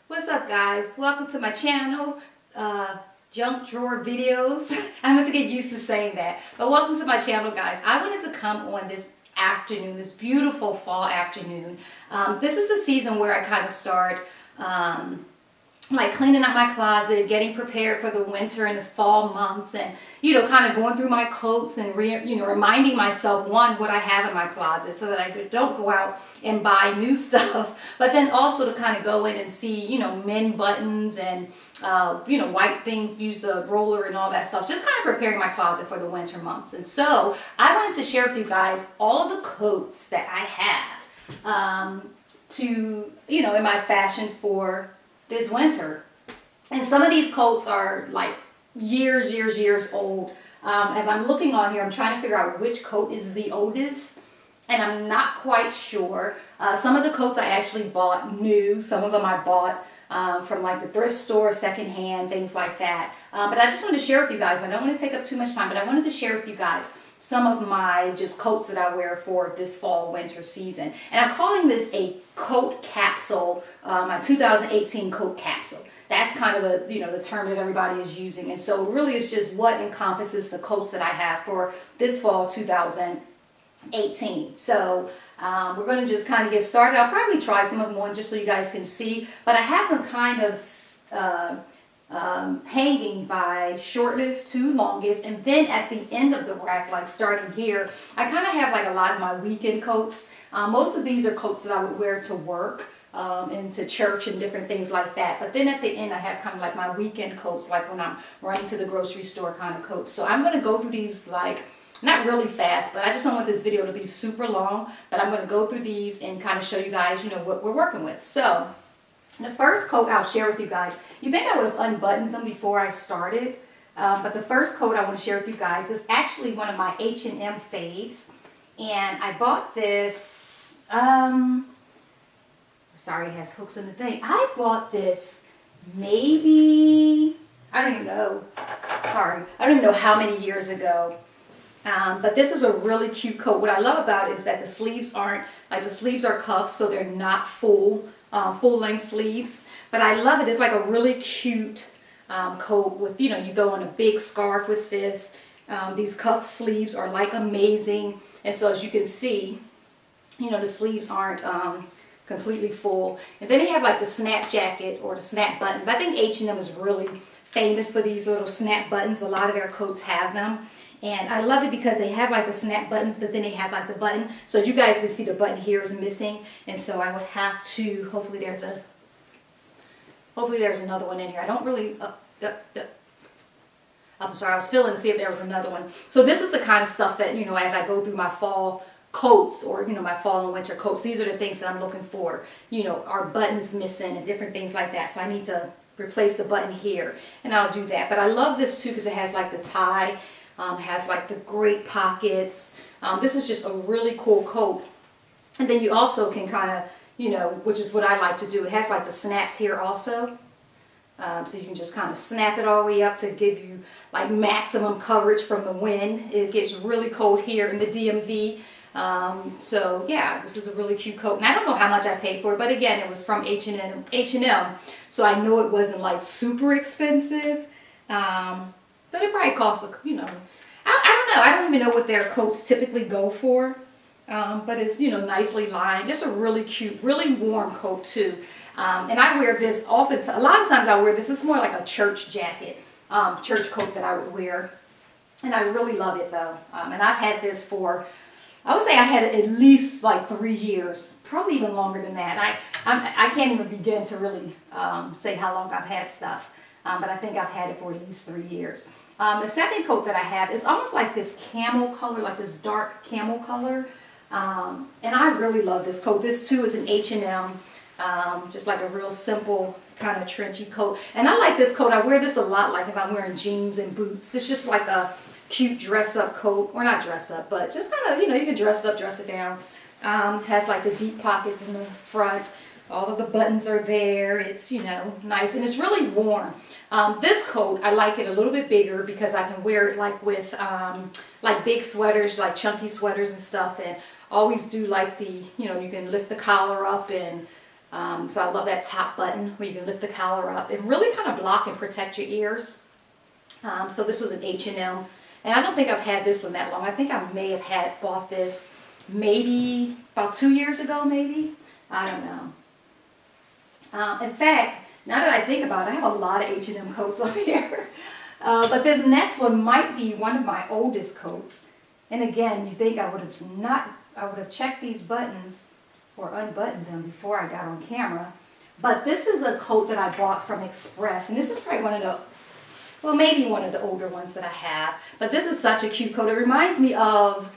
What's up, guys? Welcome to my channel, Junk Drawer Videos. I'm going to get used to saying that. But welcome to my channel, guys. I wanted to come on this afternoon, this beautiful fall afternoon. This is the season where I kind of start like cleaning up my closet, getting prepared for the winter and the fall months, and kind of going through my coats and reminding myself, one, what I have in my closet so that I don't go out and buy new stuff, but then also to kind of go in and see mend buttons and wipe things, use the roller and all that stuff, just kind of preparing my closet for the winter months. And so I wanted to share with you guys all of the coats that I have in my fashion for this winter. And some of these coats are like years old. As I'm looking on here, I'm trying to figure out which coat is the oldest, and I'm not quite sure. Some of the coats I actually bought new. Some of them I bought from like the thrift store, secondhand, things like that. But I just wanted to share with you guys. I don't want to take up too much time, but I wanted to share with you guys some of my just coats that I wear for this fall winter season. And I'm calling this a coat capsule, my 2018 coat capsule. That's kind of the term that everybody is using. And so really it's just what encompasses the coats that I have for this fall 2018. So we're going to just kind of get started. I'll probably try some of them on just so you guys can see, but I have them kind of hanging by shortest to longest, and then at the end of the rack, like starting here, I kind of have like a lot of my weekend coats. Most of these are coats that I would wear to work and to church and different things like that, but then at the end I have kind of like my weekend coats, like when I'm running to the grocery store kind of coats. So I'm going to go through these like not really fast, but I just don't want this video to be super long, but I'm going to go through these and kind of show you guys what we're working with. So the first coat I'll share with you guys, you think I would have unbuttoned them before I started, but the first coat I want to share with you guys is actually one of my H&M faves, and I bought this, sorry it has hooks in the thing, I bought this maybe, I don't even know how many years ago. But this is a really cute coat. What I love about it is that the sleeves aren't, like the sleeves are cuffs, so they're not full length sleeves. But I love it. It's like a really cute coat with, you go on a big scarf with this. These cuff sleeves are like amazing. And so as you can see, the sleeves aren't completely full. And then they have like the snap jacket or the snap buttons. I think H&M is really famous for these little snap buttons. A lot of their coats have them. And I love it because they have like the snap buttons, but then they have like the button. So as you guys can see, the button here is missing. And so I would have to, hopefully there's another one in here. I don't really, I'm sorry, I was feeling to see if there was another one. So this is the kind of stuff that, as I go through my fall coats or, my fall and winter coats, these are the things that I'm looking for. Are buttons missing and different things like that. So I need to replace the button here, and I'll do that. But I love this too because it has like the tie. Has like the great pockets. This is just a really cool coat. And then you also can kind of, which is what I like to do. It has like the snaps here also. So you can just kind of snap it all the way up to give you like maximum coverage from the wind. It gets really cold here in the DMV. So yeah, this is a really cute coat. And I don't know how much I paid for it, but again, it was from H&M. So I know it wasn't like super expensive. But it probably costs, I don't know. I don't even know what their coats typically go for. But it's, nicely lined. Just a really cute, really warm coat too. And I wear this often. A lot of times I wear this. It's more like a church jacket, church coat that I would wear. And I really love it though. And I've had this for, I would say I had it at least like 3 years. Probably even longer than that. I can't even begin to really say how long I've had stuff. But I think I've had it for at least 3 years. The second coat that I have is almost like this camel color, like this dark camel color. And I really love this coat. This too is an H&M, just like a real simple kind of trenchy coat. And I like this coat. I wear this a lot, like if I'm wearing jeans and boots. It's just like a cute dress-up coat. Or not dress-up, but just kind of, you can dress it up, dress it down. Has like the deep pockets in the front. All of the buttons are there. It's, nice, and it's really warm. This coat, I like it a little bit bigger because I can wear it like with like big sweaters, like chunky sweaters and stuff, and always do like the, you can lift the collar up and So I love that top button where you can lift the collar up and really kind of block and protect your ears. So this was an H&M, and I don't think I've had this one that long. I think I may have bought this maybe about 2 years ago, maybe. I don't know. In fact, now that I think about it, I have a lot of H&M coats up here. But this next one might be one of my oldest coats. And again, you think I would have checked these buttons or unbuttoned them before I got on camera. But this is a coat that I bought from Express, and this is probably one of the, well, maybe one of the older ones that I have. But this is such a cute coat. It reminds me of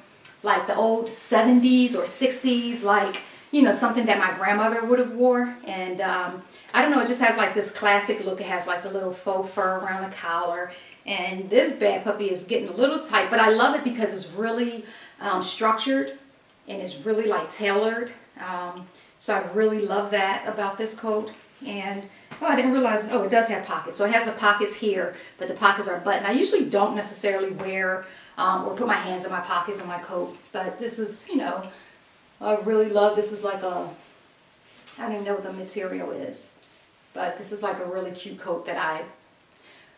like the old 70s or 60s, like, you know, something that my grandmother would have wore. And I don't know, it just has like this classic look. It has like the little faux fur around the collar. And this bad puppy is getting a little tight, but I love it because it's really structured and it's really like tailored. So I really love that about this coat. And oh, I didn't realize, oh, it does have pockets. So it has the pockets here, but the pockets are buttoned. I usually don't necessarily wear or put my hands in my pockets of my coat, but this is, you know, I really love, this is like a, I don't even know what the material is, but this is like a really cute coat that I,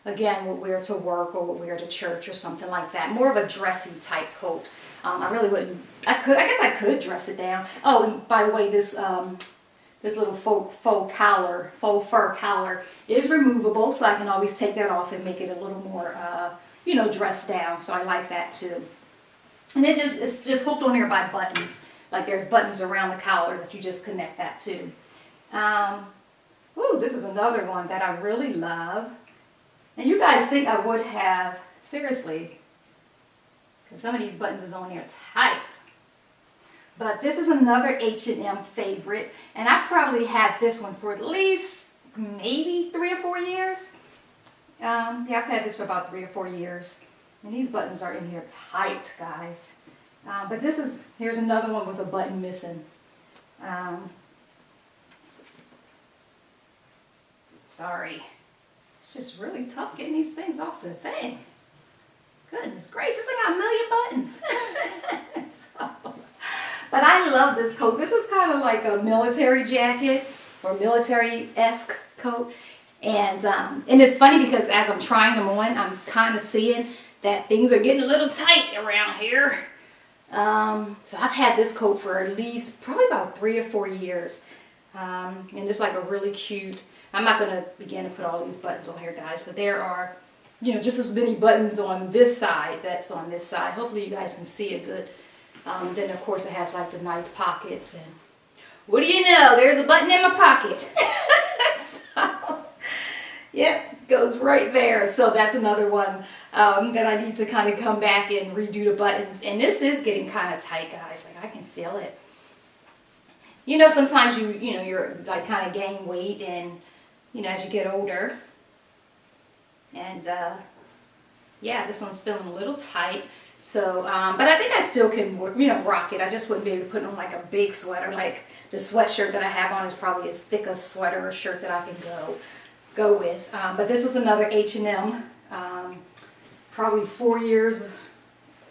again, would wear to work or would wear to church or something like that. More of a dressy type coat. I really wouldn't, I guess I could dress it down. Oh, and by the way, this this little faux fur collar is removable, so I can always take that off and make it a little more, you know, dressed down. So I like that too. And it's just hooked on there by buttons. Like there's buttons around the collar that you just connect that to. Ooh, this is another one that I really love. And you guys think I would have, seriously, because some of these buttons is on there tight. But this is another H&M favorite, and I probably had this one for at least maybe 3 or 4 years. Yeah, I've had this for about 3 or 4 years. And these buttons are in here tight, guys. But this is, here's another one with a button missing. Sorry. It's just really tough getting these things off the thing. Goodness gracious, I got a million buttons. But I love this coat. This is kind of like a military jacket or military-esque coat. And it's funny because as I'm trying them on, I'm kind of seeing that things are getting a little tight around here. So I've had this coat for at least probably about 3 or 4 years. And it's like a really cute, I'm not going to begin to put all these buttons on here, guys, but there are, you know, just as many buttons on this side that's on this side. Hopefully you guys can see it good. Then of course it has like the nice pockets, and what do you know, there's a button in my pocket. So, yep, goes right there. So that's another one that I need to kind of come back and redo the buttons. And this is getting kind of tight, guys. Like I can feel it. You know, sometimes you're like kind of gain weight, and you know, as you get older. And yeah, this one's feeling a little tight. So, but I think I still can, you know, rock it. I just wouldn't be able to put on like a big sweater. Like the sweatshirt that I have on is probably as thick a sweater or shirt that I can go with. But this was another H&M, probably 4 years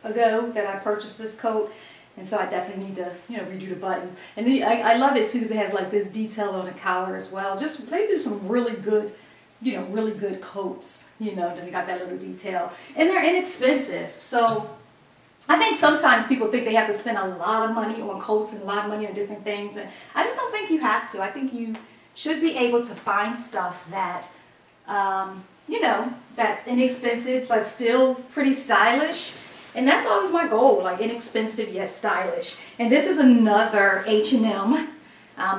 ago that I purchased this coat. And so I definitely need to, you know, redo the button. And I love it too because it has like this detail on the collar as well. Just, they do some really good, you know, really good coats, you know, they got that little detail. And they're inexpensive. So I think sometimes people think they have to spend a lot of money on coats and a lot of money on different things. And I just don't think you have to. I think you should be able to find stuff that, you know, that's inexpensive but still pretty stylish. And that's always my goal, like inexpensive yet stylish. And this is another H&M.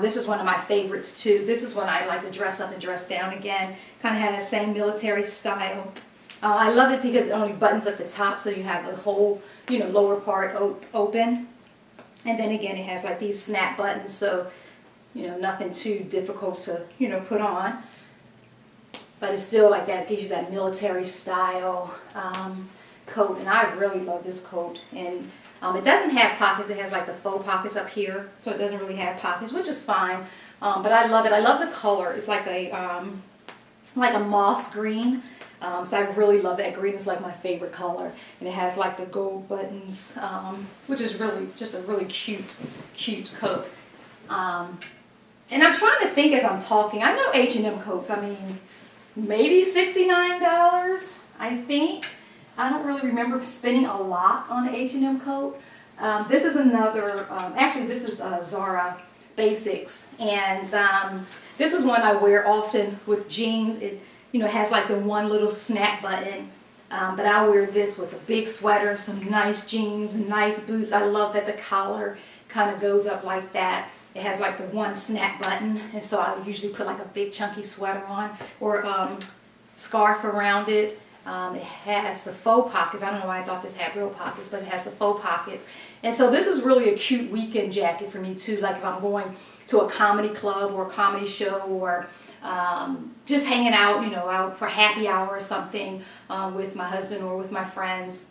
This is one of my favorites too. This is one I like to dress up and dress down again. Kind of had that same military style. I love it because it only buttons at the top, so you have the whole, you know, lower part open. And then again, it has like these snap buttons, so, you know, nothing too difficult to, you know, put on. But it's still like that, gives you that military style coat. And I really love this coat. And it doesn't have pockets. It has like the faux pockets up here, so it doesn't really have pockets, which is fine. But I love it. I love the color. It's like a moss green. So I really love that green. It's like my favorite color. And it has like the gold buttons, which is really just a really cute coat. And I'm trying to think as I'm talking. I know H&M coats, I mean, maybe $69, I think. I don't really remember spending a lot on an H&M coat. This is another, actually this is Zara Basics. And this is one I wear often with jeans. It, you know, has like the one little snap button. But I wear this with a big sweater, some nice jeans, nice boots. I love that the collar kind of goes up like that. It has like the one snap button, and so I usually put like a big chunky sweater on or scarf around it. It has the faux pockets. I don't know why I thought this had real pockets, but it has the faux pockets. And so this is really a cute weekend jacket for me too. Like if I'm going to a comedy club or a comedy show or just hanging out, you know, out for happy hour or something with my husband or with my friends.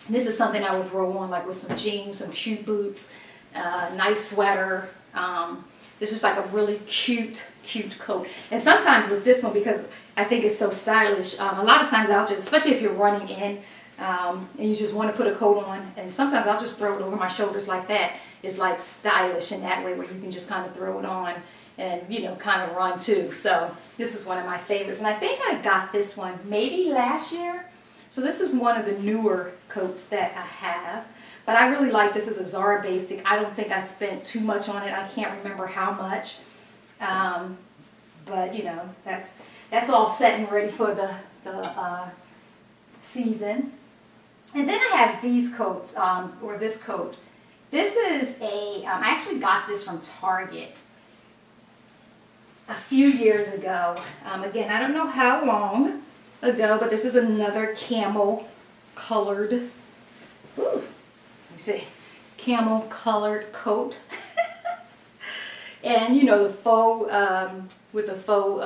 This is something I would throw on like with some jeans, some cute boots, nice sweater. This is like a really cute coat. And sometimes with this one, because I think it's so stylish, a lot of times I'll just, especially if you're running in and you just want to put a coat on, and sometimes I'll just throw it over my shoulders like that. It's like stylish in that way where you can just kind of throw it on and, you know, kind of run too. So this is one of my favorites. And I think I got this one maybe last year. So this is one of the newer coats that I have. But I really like this. As a Zara Basic. I don't think I spent too much on it. I can't remember how much. But you know, that's all set and ready for the season. And then I have these coats, or this coat. This is I actually got this from Target a few years ago. Again, I don't know how long ago, but this is another camel colored, ooh, let me see, camel colored coat. And you know, the faux, with the faux,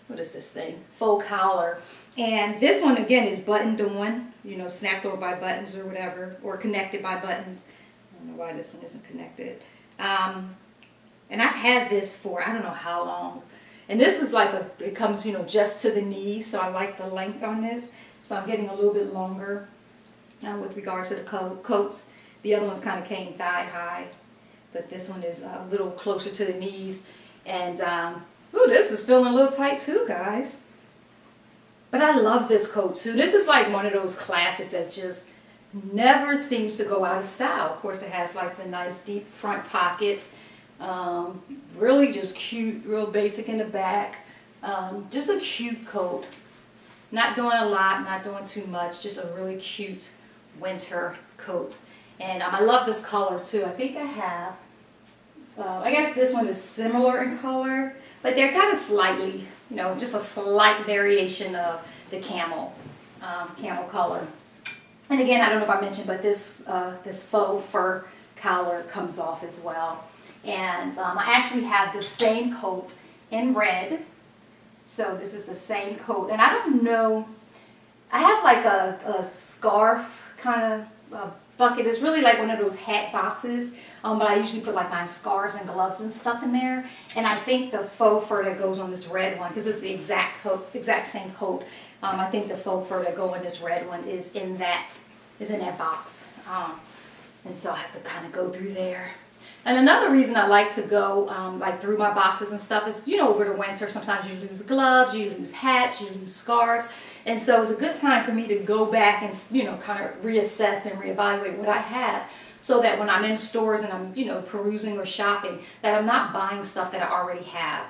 what is this thing? Faux collar. And this one again is buttoned on, you know, snapped over by buttons or whatever, or connected by buttons. I don't know why this one isn't connected. And I've had this for I don't know how long. And this is like it comes, you know, just to the knee, so I like the length on this. So I'm getting a little bit longer with regards to the coats. The other ones kind of came thigh high, but this one is a little closer to the knees. And ooh, this is feeling a little tight too, guys. But I love this coat too. This is like one of those classics that just never seems to go out of style. Of course, it has like the nice deep front pockets. Really just cute, real basic in the back. Just a cute coat. Not doing a lot, not doing too much. Just a really cute winter coat. And I love this color too. I think I have, I guess this one is similar in color, but they're kind of slightly, you know, just a slight variation of the camel color. And again, I don't know if I mentioned, but this faux fur collar comes off as well. And I actually have the same coat in red. So this is the same coat. And I don't know, I have like a scarf kind of bucket. It's really like one of those hat boxes. But I usually put like my scarves and gloves and stuff in there. And I think the faux fur that goes on this red one, because it's the exact same coat. I think the faux fur that go in this red one is in that box. And so I have to kind of go through there. And another reason I like to go like through my boxes and stuff is, you know, over the winter, sometimes you lose gloves, you lose hats, you lose scarves. And so it's a good time for me to go back and, you know, kind of reassess and reevaluate what I have, so that when I'm in stores and I'm, you know, perusing or shopping, that I'm not buying stuff that I already have.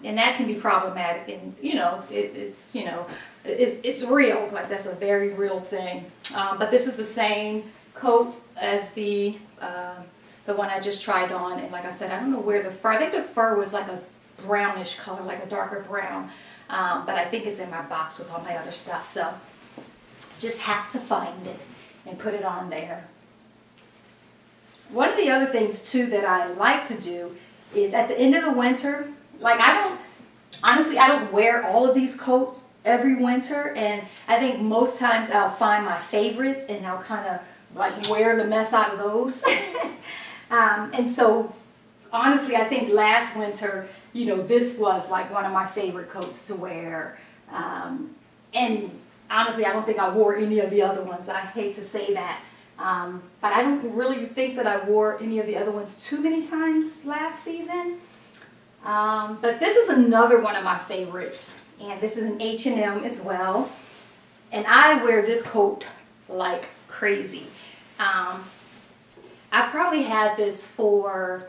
And that can be problematic, and, you know, it's real. Like, that's a very real thing. But this is the same coat as the one I just tried on. And like I said, I don't know where the fur, I think the fur was like a brownish color, like a darker brown. But I think it's in my box with all my other stuff. So just have to find it and put it on there. One of the other things too that I like to do is at the end of the winter, like honestly, I don't wear all of these coats every winter. And I think most times I'll find my favorites and I'll kind of like wear the mess out of those. And so honestly, I think last winter, you know, this was like one of my favorite coats to wear. And honestly, I don't think I wore any of the other ones. I hate to say that. But I don't really think that I wore any of the other ones too many times last season. But this is another one of my favorites, and this is an H&M as well. And I wear this coat like crazy. I've probably had this for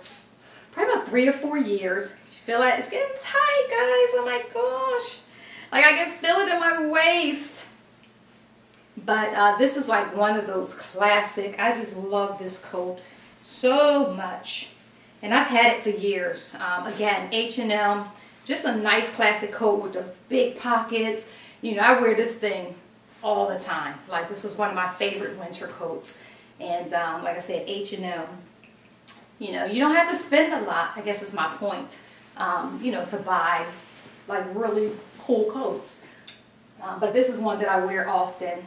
probably about 3 or 4 years. You feel like it's getting tight, guys. Oh my gosh. Like I can feel it in my waist. But this is like one of those classic. I just love this coat so much. And I've had it for years. Again, H&M, just a nice classic coat with the big pockets. You know, I wear this thing all the time. Like this is one of my favorite winter coats. And like I said, H&M, you know, you don't have to spend a lot, I guess is my point, you know, to buy like really cool coats. But this is one that I wear often.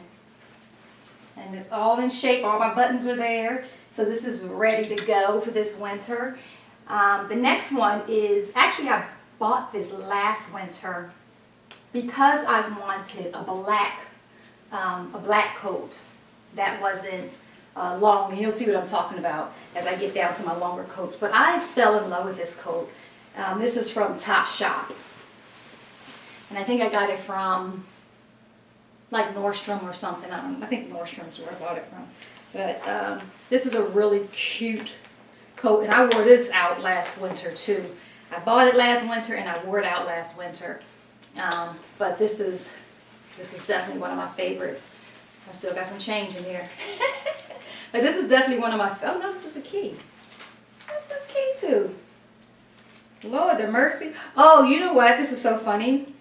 And it's all in shape, all my buttons are there. So this is ready to go for this winter. The next one is, actually I bought this last winter because I wanted a black coat that wasn't long. And you'll see what I'm talking about as I get down to my longer coats. But I fell in love with this coat. This is from Topshop. And I think I got it from like Nordstrom or something. I think Nordstrom's where I bought it from. But this is a really cute coat, and I wore this out last winter too. I bought it last winter and I wore it out last winter. But this is definitely one of my favorites. I still got some change in here. But this is definitely one of my, oh no, this is a key. What's this key to? Lord have mercy. Oh, you know what? This is so funny.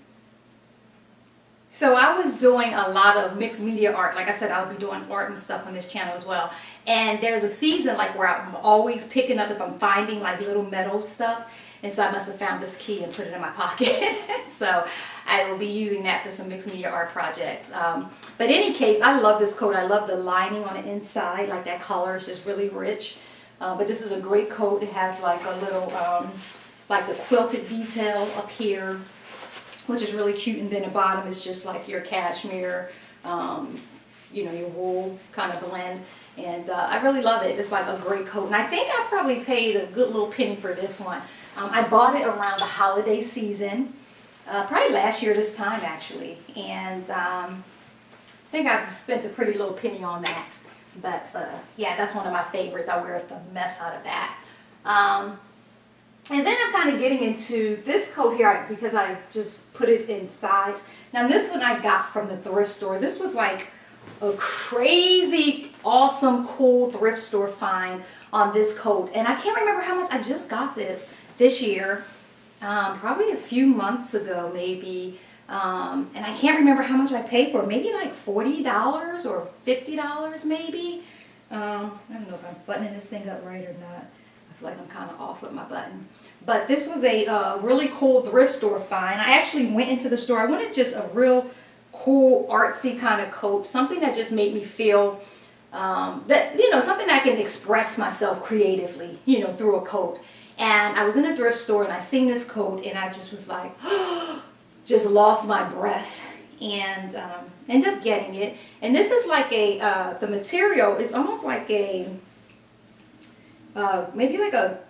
So I was doing a lot of mixed media art. Like I said, I'll be doing art and stuff on this channel as well. And there's a season like where I'm always picking up, if I'm finding like little metal stuff. And so I must have found this key and put it in my pocket. So I will be using that for some mixed media art projects. But in any case, I love this coat. I love the lining on the inside. Like that color is just really rich. But this is a great coat. It has like a little, like the quilted detail up here, which is really cute. And then the bottom is just like your cashmere, you know, your wool kind of blend. And I really love it. It's like a great coat. And I think I probably paid a good little penny for this one. I bought it around the holiday season, probably last year this time actually. And I think I spent a pretty little penny on that. But yeah, that's one of my favorites. I wear the mess out of that. And then I'm kind of getting into this coat here because I just put it in size. Now this one I got from the thrift store. This was like a crazy, awesome, cool thrift store find on this coat. And I can't remember how much I just got this year. Probably a few months ago maybe. And I can't remember how much I paid for it. Maybe like $40 or $50 maybe. I don't know if I'm buttoning this thing up right or not. I feel like I'm kind of off with my button. But this was a really cool thrift store find. I actually went into the store. I wanted just a real cool artsy kind of coat. Something that just made me feel that, you know, something I can express myself creatively, you know, through a coat. And I was in a thrift store and I seen this coat and I just was like, just lost my breath and ended up getting it. And this is like a, the material is almost like a, maybe like a,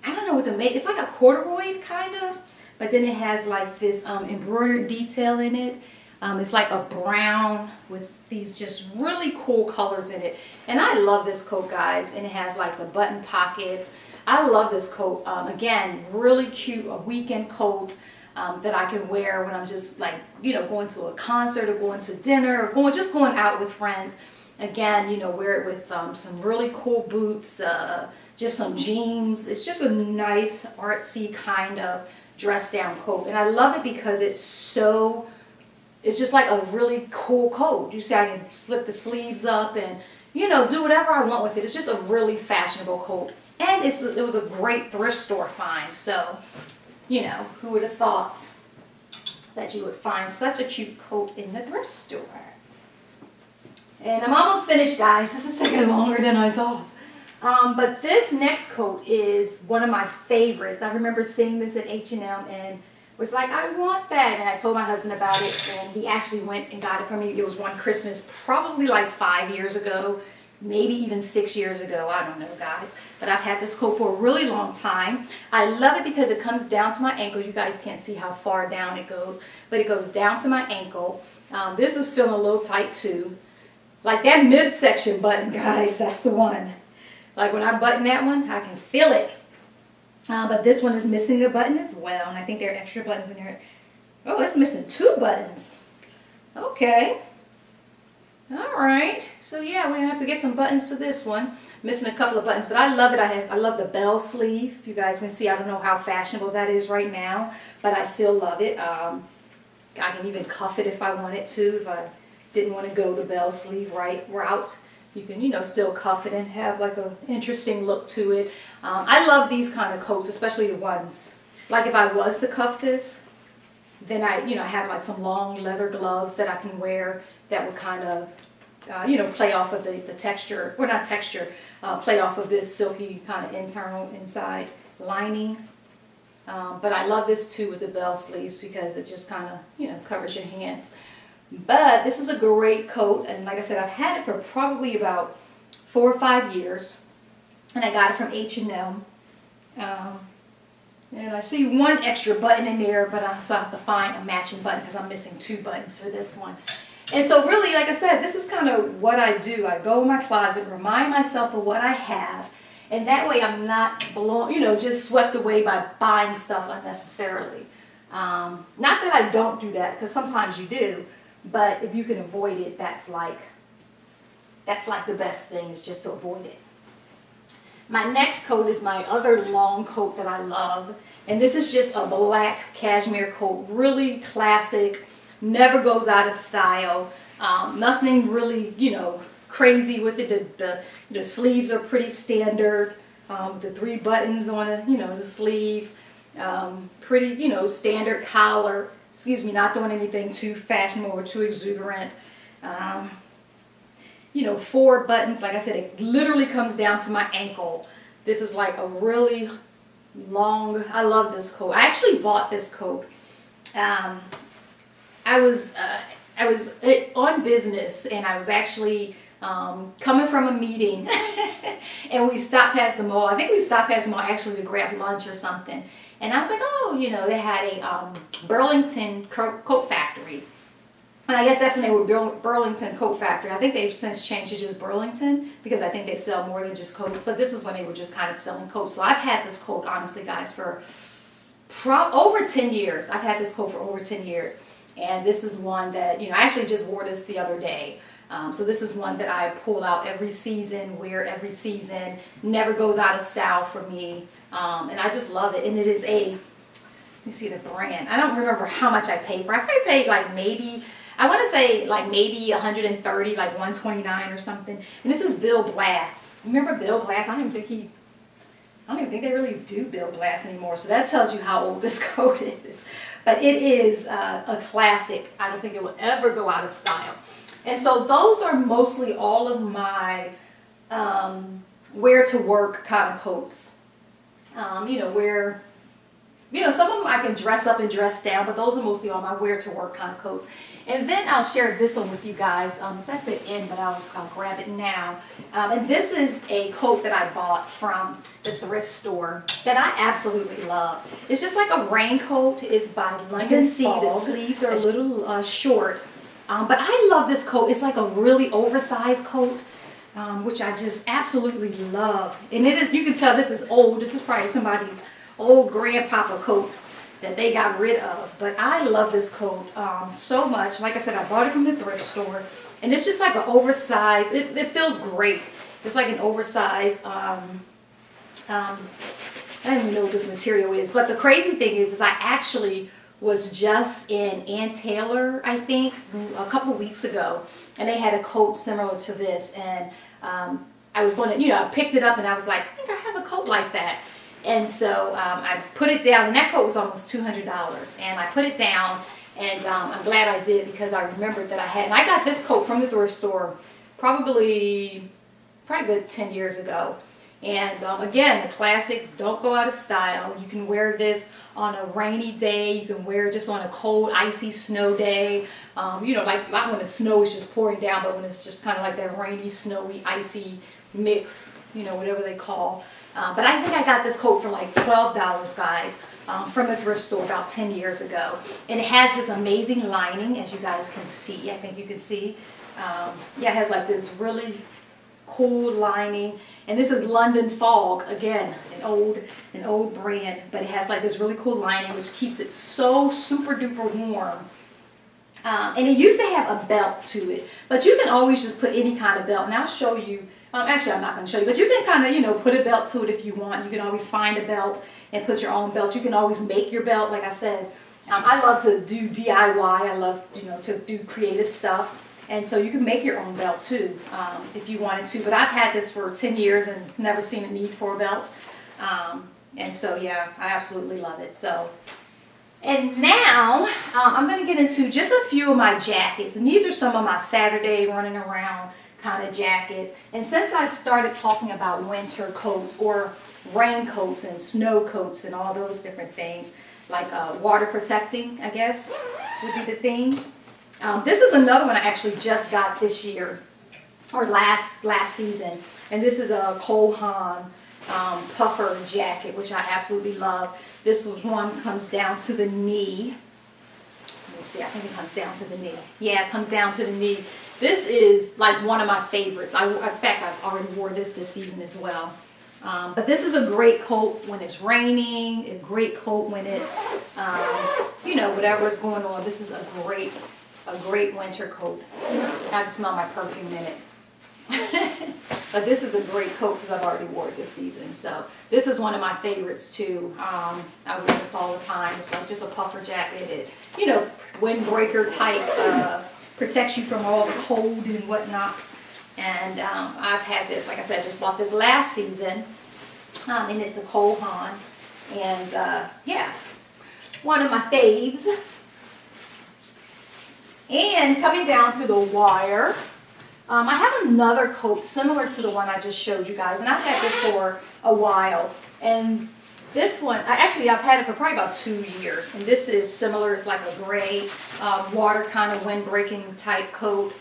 I don't know what to make. It's like a corduroy kind of, but then it has like this embroidered detail in it. It's like a brown with these just really cool colors in it. And I love this coat, guys. And it has like the button pockets. I love this coat. Again, really cute, a weekend coat that I can wear when I'm just like, you know, going to a concert or going to dinner or just going out with friends. Again, you know, wear it with some really cool boots, just some jeans. It's just a nice artsy kind of dress down coat. And I love it because it's so, it's just like a really cool coat. You see, I can slip the sleeves up and, you know, do whatever I want with it. It's just a really fashionable coat. And it was a great thrift store find. So, you know, who would have thought that you would find such a cute coat in the thrift store? And I'm almost finished, guys. This is taking longer than I thought. But this next coat is one of my favorites. I remember seeing this at H&M and was like, I want that. And I told my husband about it and he actually went and got it for me. It was one Christmas, probably like 5 years ago. maybe even 6 years ago. I don't know, guys, but I've had this coat for a really long time. I love it because it comes down to my ankle. You guys can't see how far down it goes, but it goes down to my ankle. This is feeling a little tight too. Like that midsection button, guys, that's the one. Like when I button that one, I can feel it. But this one is missing a button as well, and I think there are extra buttons in there. Oh, it's missing 2 buttons. Okay. All right. So yeah, we're gonna have to get some buttons for this one. Missing a couple of buttons, but I love it. I love the bell sleeve. You guys can see, I don't know how fashionable that is right now, but I still love it. I can even cuff it if I wanted to, if I didn't want to go the bell sleeve route. You can, you know, still cuff it and have like a interesting look to it. I love these kind of coats, especially the ones, like if I was to cuff this, then I, you know, have like some long leather gloves that I can wear that would kind of, you know, play off of the texture, or not texture, play off of this silky kind of inside lining. But I love this too with the bell sleeves because it just kind of, you know, covers your hands. But this is a great coat, and like I said, I've had it for probably about 4 or 5 years, and I got it from H&M. And I see 1 extra button in there, but I also have to find a matching button because I'm missing 2 buttons for this one. And so really, like I said, this is kind of what I do. I go in my closet, remind myself of what I have, and that way I'm not, you know, just swept away by buying stuff unnecessarily. Not that I don't do that, because sometimes you do. But if you can avoid it, that's like the best thing, is just to avoid it. My next coat is my other long coat that I love. And this is just a black cashmere coat, really classic, never goes out of style. Nothing really, you know, crazy with it. The sleeves are pretty standard. The 3 buttons on the sleeve. Pretty, you know, standard collar. Excuse me, not doing anything too fashionable or too exuberant. You know, 4 buttons. Like I said, it literally comes down to my ankle. This is like a really long, I love this coat. I actually bought this coat. I was on business, and I was actually coming from a meeting and we stopped past the mall. I think we stopped past the mall actually to grab lunch or something. And I was like, oh, you know, they had a Burlington coat factory. And I guess that's when they were Burlington Coat Factory. I think they've since changed to just Burlington, because I think they sell more than just coats. But this is when they were just kind of selling coats. So I've had this coat, honestly, guys, for over 10 years. I've had this coat for over 10 years. And this is one that, you know, I actually just wore this the other day. So this is one that I pull out every season, wear every season, never goes out of style for me. And I just love it. And it is let me see the brand. I don't remember how much I paid for it. I probably paid like maybe, I want to say like maybe 130, like 129 or something. And this is Bill Blass. Remember Bill Blass? I don't even think they really do Bill Blass anymore. So that tells you how old this coat is. But it is a classic. I don't think it will ever go out of style. And so those are mostly all of my wear to work kind of coats. You know, where, you know, some of them I can dress up and dress down, but those are mostly all my wear to work kind of coats. And then I'll share this one with you guys. It's at the end, but I'll grab it now. And this is a coat that I bought from the thrift store that I absolutely love. It's just like a raincoat. It's by London. You can see the sleeves are a little short. But I love this coat. It's like a really oversized coat, which I just absolutely love. And it is, you can tell this is old. This is probably somebody's old grandpapa coat that they got rid of. But I love this coat so much. Like I said, I bought it from the thrift store. And it's just like an oversized, it feels great. It's like an oversized, I don't even know what this material is. But the crazy thing is I actually was just in Ann Taylor, I think, a couple weeks ago, and they had a coat similar to this, and I was going to, you know, I picked it up and I was like, I think I have a coat like that. And so I put it down, and that coat was almost $200, and I put it down, and I'm glad I did, because I remembered that I had, and I got this coat from the thrift store probably good 10 years ago. And again, the classic, don't go out of style. You can wear this on a rainy day. You can wear it just on a cold, icy snow day. You know, like not when the snow is just pouring down, but when it's just kind of like that rainy, snowy, icy mix, you know, whatever they call. But I think I got this coat for like $12, guys, from a thrift store about 10 years ago. And it has this amazing lining, as you guys can see. I think you can see. Yeah, it has like this really cool lining, and this is London Fog, again an old brand, but it has like this really cool lining which keeps it so super duper warm. And it used to have a belt to it, but you can always just put any kind of belt, and I'll show you. Actually, I'm not going to show you, but you can kind of, you know, put a belt to it if you want. You can always find a belt and put your own belt. You can always make your belt. Like I said, I love to do DIY. I love, you know, to do creative stuff. And so you can make your own belt too, if you wanted to. But I've had this for 10 years and never seen a need for a belt. And so, yeah, I absolutely love it. So, and now I'm going to get into just a few of my jackets. And these are some of my Saturday running around kind of jackets. And since I started talking about winter coats or raincoats and snow coats and all those different things, like water protecting, I guess, would be the thing. This is another one I actually just got this year, or last season, and this is a Cole Haan puffer jacket, which I absolutely love. This one comes down to the knee. Let me see, I think it comes down to the knee. Yeah, it comes down to the knee. This is like one of my favorites. In fact, I've already wore this season as well. But this is a great coat when it's raining, a great coat when it's, you know, whatever is going on. This is a great winter coat. I can smell my perfume in it. But this is a great coat because I've already wore it this season. So this is one of my favorites too. I wear this all the time. It's like just a puffer jacket. It, you know, windbreaker type, protects you from all the cold and whatnot. And I've had this, like I said, I just bought this last season. And it's a Cole Haan. And yeah, one of my faves. And coming down to the wire, I have another coat similar to the one I just showed you guys, and I've had this for a while. And this one, I've had it for probably about 2 years, and this is similar. It's like a gray, water kind of wind-breaking type coat.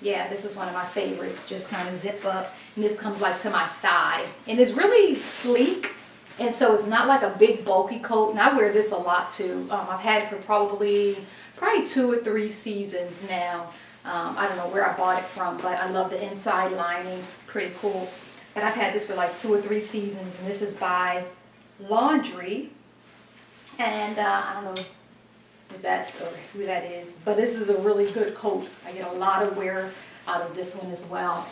Yeah, this is one of my favorites, just kind of zip up, and this comes like to my thigh. And it's really sleek. And so it's not like a big bulky coat, and I wear this a lot too. I've had it for probably 2 or 3 seasons now. I don't know where I bought it from, but I love the inside lining, pretty cool. But I've had this for like 2 or 3 seasons, and this is by Laundry. And I don't know if that's or who that is, but this is a really good coat. I get a lot of wear out of this one as well.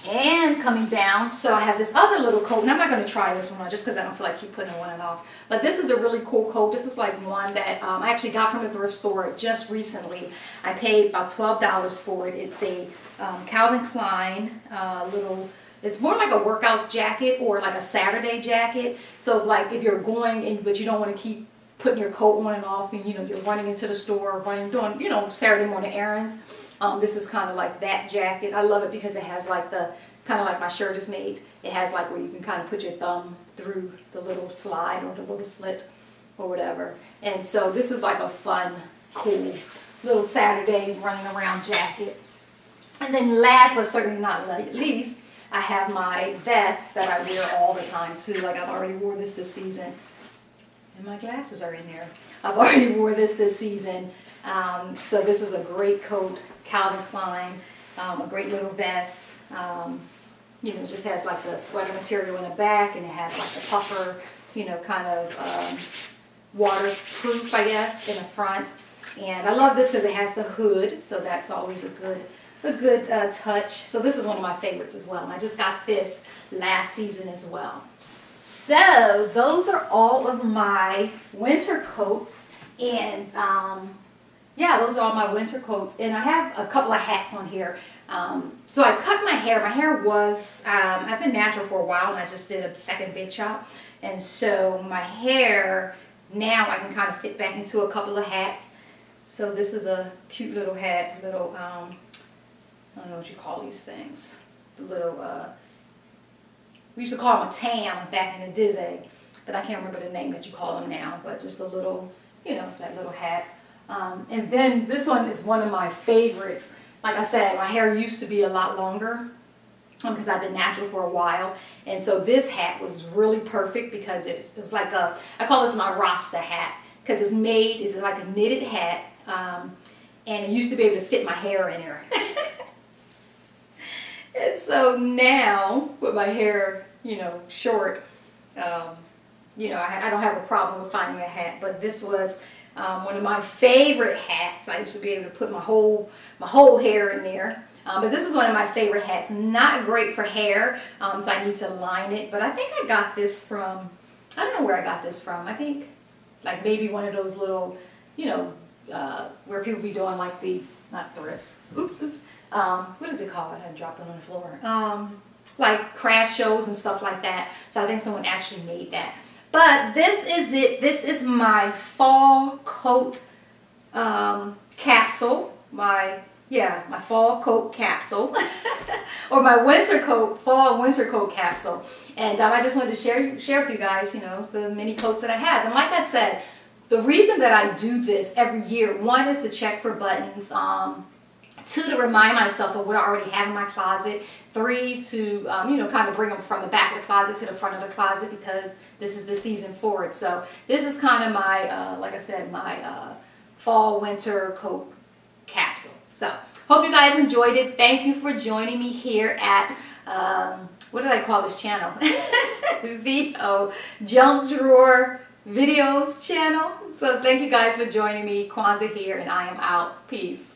And coming down, so I have this other little coat, and I'm not going to try this one on just because I don't feel like keep putting one off. But this is a really cool coat. This is like one that I actually got from a thrift store just recently. I paid about $12 for it. It's a Calvin Klein little, it's more like a workout jacket or like a Saturday jacket. So if you're going in, but you don't want to keep putting your coat on and off, and you know you're running into the store, doing you know Saturday morning errands. This is kind of like that jacket. I love it because it has like the, kind of like my shirt is made. It has like where you can kind of put your thumb through the little slide or the little slit or whatever. And so this is like a fun, cool little Saturday running around jacket. And then last but certainly not least, I have my vest that I wear all the time too. Like I've already wore this season. And my glasses are in there. I've already wore this season. So this is a great coat. Calvin Klein, a great little vest. You know, just has like the sweater material in the back, and it has like the puffer, you know, kind of waterproof, I guess, in the front. And I love this because it has the hood, so that's always a good touch. So this is one of my favorites as well. And I just got this last season as well. So those are all of my winter coats, and yeah, those are all my winter coats. And I have a couple of hats on here. So I cut my hair. My hair was, I've been natural for a while, and I just did a second big chop. And so my hair, now I can kind of fit back into a couple of hats. So this is a cute little hat, I don't know what you call these things. we used to call them a tam back in the Disney, but I can't remember the name that you call them now, but just a little, you know, that little hat. And then this one is one of my favorites. Like I said, my hair used to be a lot longer because I've been natural for a while. And so this hat was really perfect because it was like I call this my Rasta hat because it's like a knitted hat. And it used to be able to fit my hair in there. And so now, with my hair, you know, short, you know, I don't have a problem with finding a hat. But this was one of my favorite hats. I used to be able to put my whole hair in there. But this is one of my favorite hats. Not great for hair, so I need to line it. But I think I got this from, I don't know where I got this from. I think like maybe one of those little, you know, where people be doing like not thrifts. Oops. What is it called? I dropped it on the floor. Like craft shows and stuff like that. So I think someone actually made that. But this is it. This is my fall coat capsule. My fall coat capsule. Or my fall winter coat capsule. And I just wanted to share with you guys, you know, the many coats that I have. And like I said, the reason that I do this every year, one is to check for buttons, two, to remind myself of what I already have in my closet, three, to you know, kind of bring them from the back of the closet to the front of the closet because this is the season for it. So this is kind of my, like I said, my fall winter coat capsule. So hope you guys enjoyed it. Thank you for joining me here at what did I call this channel? VO Junk Drawer Videos channel. So thank you guys for joining me. Kwanzaa here, and I am out. Peace.